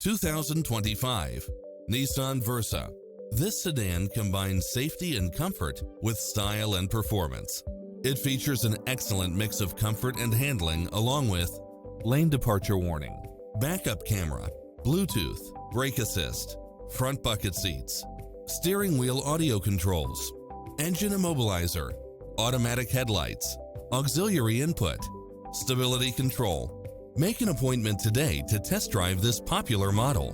2025 Nissan Versa. This sedan combines safety and comfort with style and performance. It features an excellent mix of comfort and handling along with lane departure warning, backup camera, Bluetooth, brake assist, front bucket seats, steering wheel audio controls, engine immobilizer, automatic headlights, auxiliary input, stability control. Make an appointment today to test drive this popular model.